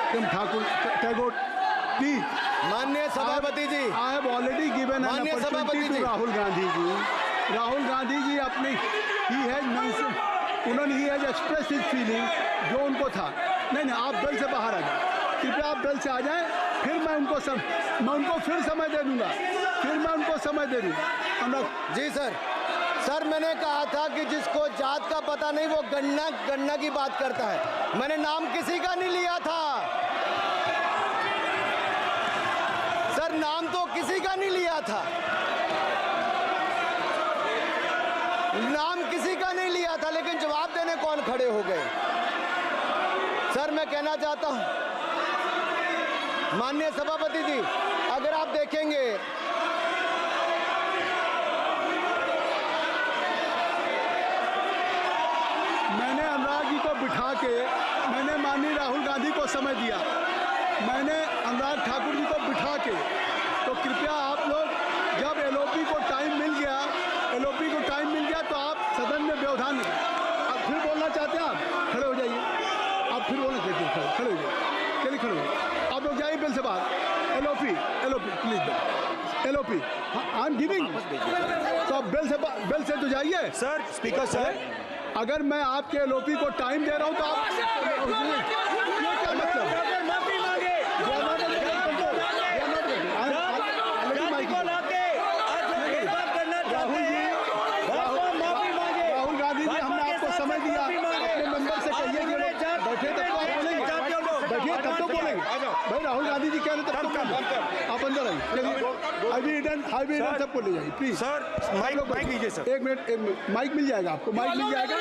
Thakur Tagore please. माननीय सभापति जी, I have already given an opportunity to Rahul Gandhi ji. Rahul Gandhi ji अपनी ही हैज एक्सप्रेस हिज फीलिंग जो उनको था। नहीं, आप दल से बाहर आ जाए, कृपया आप दल से आ जाएं, फिर मैं उनको फिर समय दे दूंगा, जी सर, मैंने कहा था कि जिसको जात का पता नहीं वो गन्ना की बात करता है। मैंने नाम किसी का नहीं लिया था सर, नाम तो किसी का नहीं लिया था, लेकिन जवाब देने कौन खड़े हो गए। सर मैं कहना चाहता हूं माननीय सभापति जी, अगर आप देखेंगे मैंने अनुराग जी को बिठा के मैंने माननीय राहुल गांधी को समय दिया, मैंने अनुराग ठाकुर जी को बिठा के, तो कृपया आप लोग जब एलओपी को टाइम मिल गया तो आप सदन में व्यवधान नहीं। आप फिर बोलना चाहते हैं, आप खड़े हो जाइए, आप फिर बोलना चाहते हैं, खड़े हो जाइए, चलिए खड़े हो जाइए, आप लोग जाइए बिल से बाहर। LOP please, LOP I am giving, तो आप बिल से तो जाइए। सर स्पीकर सर, अगर मैं आपके एलओपी को टाइम दे रहा हूं तो आप ये क्या मतलब? माफी मांगे, राहुल गांधी जी, हमने आपको समय दिया, अपने मेंबर से कहिए कि बैठे तब तो आप बोलेंगे, बैठिए तब तो बोलेंगे भाई। राहुल गांधी जी कह रहे तब तो आप अंदर आइए, चलिए हाईवे सबको ले जाइए प्लीज। सर माइक लीजिए सर, एक मिनट, माइक मिल जाएगा आपको, माइक मिल जाएगा,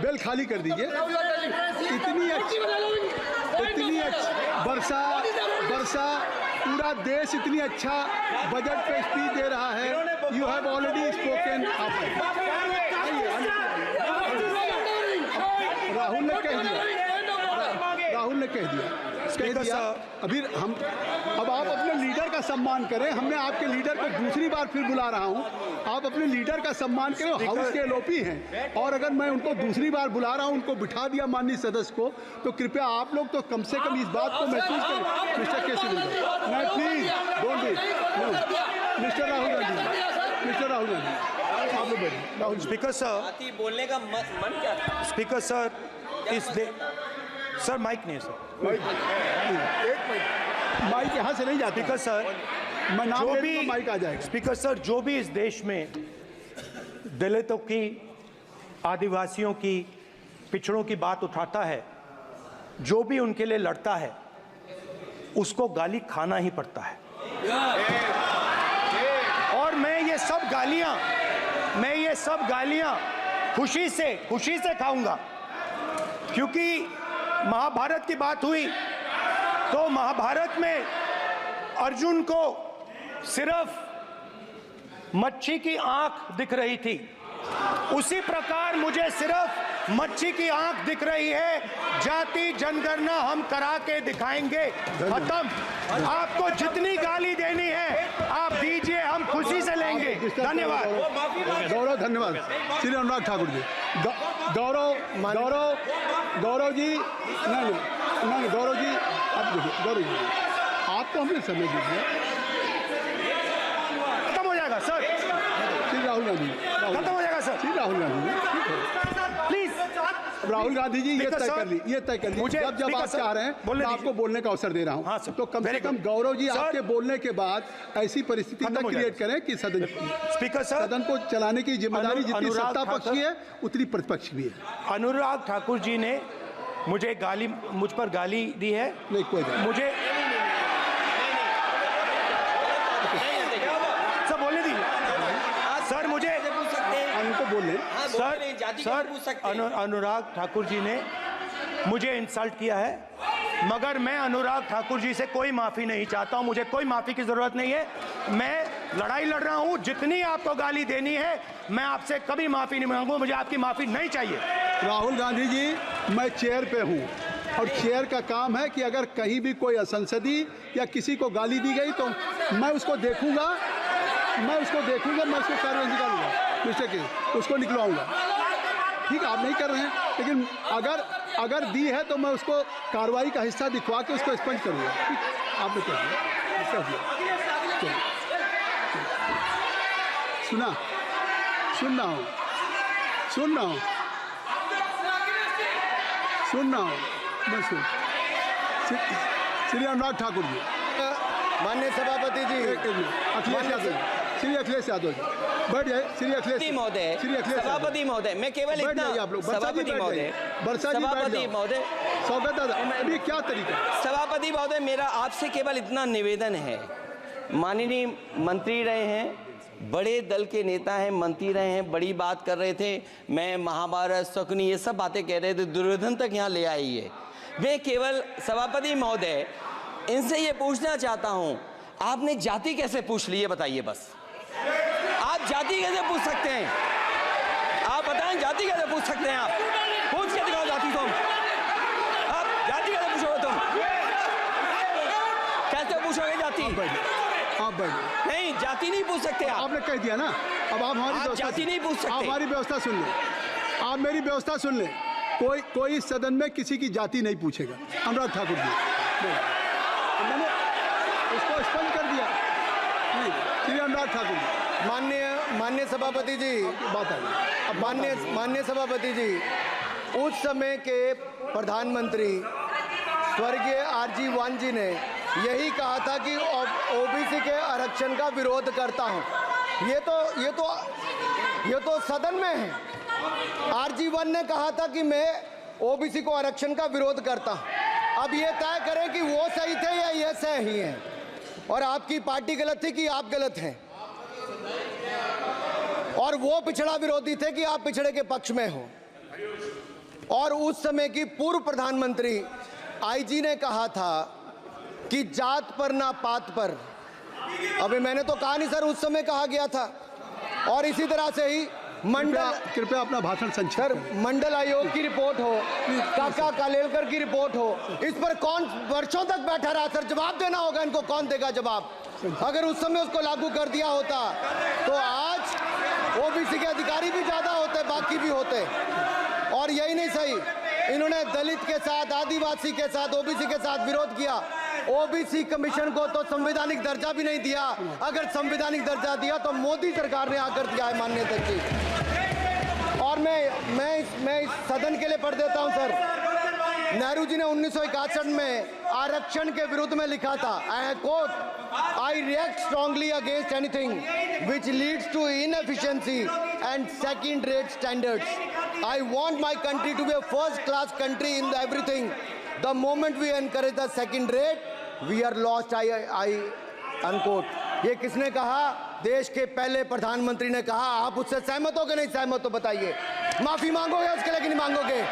बेल खाली कर दीजिए। इतनी अच्छी वर्षा पूरा देश इतनी अच्छा बजट पे स्पीच दे रहा है। You have already spoken. Rahul ने कह दिया अभी हम, अब आप अपने लीडर का सम्मान करें। हमने आपके लीडर को दूसरी बार फिर बुला रहा हूं, आप अपने लीडर का सम्मान करें। हाउस के एलओपी हैं और अगर मैं उनको दूसरी बार बुला रहा हूं, उनको बिठा दिया माननीय सदस्य को, तो कृपया आप लोग तो कम से कम इस बात को महसूस करें। मिस्टर केसी नहीं, please don't be mister Rahul Gandhi, आप लोग बैठिए। राहुल स्पीकर सर, बोलने का मन क्या था? स्पीकर सर, सर माइक नहीं है सर, माइक यहाँ से नहीं जाता। स्पीकर सर, मैं नाम ले लूंगा, माइक आ जाएगा। स्पीकर सर, जो भी इस देश में दलितों की, आदिवासियों की, पिछड़ों की बात उठाता है, जो भी उनके लिए लड़ता है, उसको गाली खाना ही पड़ता है। और मैं ये सब गालियां खुशी से खाऊंगा, क्योंकि महाभारत की बात हुई तो महाभारत में अर्जुन को सिर्फ मच्छी की आंख दिख रही थी, उसी प्रकार मुझे सिर्फ मच्छी की आंख दिख रही है। जाति जनगणना हम करा के दिखाएंगे, खत्म। आपको जितनी गाली देनी है आप दीजिए, हम खुशी से लेंगे। धन्यवाद। गौरव, धन्यवाद श्री अनुराग ठाकुर जी। गौरव जी, नहीं गौरव जी, अब देखिए गौरव जी, आपको हमने समय दीजिए, खत्म हो जाएगा सर। श्री राहुल गांधी, खत्म हो जाएगा सर। श्री राहुल गांधी प्लीज राहुल गांधी जी, ये तय कर ली, मुझे जब आप चाह रहे हैं मैं आपको बोलने का अवसर दे रहा हूं। हाँ सर, तो कम से कम गौरव जी आपके बोलने के बाद ऐसी परिस्थिति न क्रिएट करें कि सदन को चलाने की जिम्मेदारी जितनी सत्ता पक्ष की है उतनी प्रतिपक्ष भी है। अनुराग ठाकुर जी ने मुझ पर गाली दी है। नहीं, कोई नहीं, मुझे सब बोलने दी सर, मुझे उनको बोले सर, अनुराग ठाकुर जी ने मुझे इंसल्ट किया है, मगर मैं अनुराग ठाकुर जी से कोई माफी नहीं चाहता हूं, मुझे कोई माफी की जरूरत नहीं है। मैं लड़ाई लड़ रहा हूं, जितनी आपको गाली देनी है मैं आपसे कभी माफी नहीं मांगूंगा, मुझे आपकी माफी नहीं चाहिए। राहुल गांधी जी, मैं चेयर पे हूं और चेयर का काम है कि अगर कहीं भी कोई असंसदीय या किसी को गाली दी गई तो मैं उसको देखूंगा, मैं उसको कार्रवाई निकालूंगा, मिस्टर के उसको निकलवाऊंगा। ठीक है, आप नहीं कर रहे हैं, लेकिन अगर अगर दी है तो मैं उसको कार्रवाई का हिस्सा दिखवा के उसको स्पंज करूँगा। आपने कह दिया। चलिए। सुन रहा हूँ मैं श्री अनुराग ठाकुर जी, माननीय सभापति जी, अखिलेश यादव, श्री अखिलेश यादव जी बैठ जाए। श्री अखिलेश महोदय, सभापति महोदय, मैं केवल इतना, सभापति महोदय, सभापति महोदय, स्वागत है। अभी क्या तरीका है? सभापति महोदय, मेरा आपसे केवल इतना निवेदन है, माननीय मंत्री रहे हैं, बड़े दल के नेता हैं, मंत्री रहे हैं, बड़ी बात कर रहे थे, मैं महाभारत शकुनी ये सब बातें कह रहे थे, दुर्योधन तक यहाँ ले आई है। मैं केवल सभापति महोदय इनसे ये पूछना चाहता हूँ, आपने जाति कैसे पूछ ली है बताइए बस। आप जाति कैसे पूछ सकते हैं? आप बताएं जाति कैसे पूछ सकते हैं? आप पूछ के दिखाओ जाति तुम। आप जाति कैसे पूछोगे तुम? कैसे पूछोगे जाति? आप बैठ नहीं, जाति नहीं पूछ सकते आप। आपने कह दिया ना, अब आप हमारी व्यवस्था जाति नहीं पूछ सकते। आप हमारी व्यवस्था सुन लें, आप मेरी व्यवस्था सुन लें। कोई सदन में किसी की जाति नहीं पूछेगा। अनुराग ठाकुर जी, मैंने उसको स्पष्ट कर दिया। नहीं, श्री अनुराग ठाकुर जी, माननीय सभापति जी, बात आई। अब माननीय सभापति जी, उस समय के प्रधानमंत्री स्वर्गीय आरजी वान जी ने यही कहा था कि ओबीसी के आरक्षण का विरोध करता हूं। ये तो सदन में है। आरजी वान ने कहा था कि मैं ओबीसी को आरक्षण का विरोध करता हूं। अब ये तय करें कि वो सही थे या ये सही हैं, और आपकी पार्टी गलत थी कि आप गलत हैं, और वो पिछड़ा विरोधी थे कि आप पिछड़े के पक्ष में हो। और उस समय की पूर्व प्रधानमंत्री आईजी ने कहा था कि जात पर ना पात पर। अबे मैंने तो कहा नहीं सर, उस समय कहा गया था। और इसी तरह से ही कृपया अपना भाषण संक्षिप्त सर, करें। मंडल आयोग की रिपोर्ट हो, काका कालेलकर की रिपोर्ट हो, इस पर कौन वर्षों तक बैठा रहा? सर, जवाब देना होगा इनको, कौन देगा जवाब? अगर उस समय उसको लागू कर दिया होता तो आज ओबीसी के अधिकारी भी ज्यादा होते, बाकी भी होते। और यही नहीं सही, इन्होंने दलित के साथ, आदिवासी के साथ, ओबीसी के साथ विरोध किया। ओबीसी कमीशन को तो संवैधानिक दर्जा भी नहीं दिया। अगर संवैधानिक दर्जा दिया तो मोदी सरकार ने आकर दिया है माननीय जी। और मैं इस सदन के लिए पढ़ देता हूं सर। नेहरू जी ने 1961 में आरक्षण के विरुद्ध में लिखा था, I quote, I react strongly against anything which leads to inefficiency and second rate standards. I want my country to be a first class country in everything. The moment we encourage the second rate we are lost. I unquote. ये किसने कहा? देश के पहले प्रधानमंत्री ने कहा। आप उससे सहमत हो कि नहीं सहमत हो बताइए? माफी मांगोगे उसके लिए कि नहीं मांगोगे?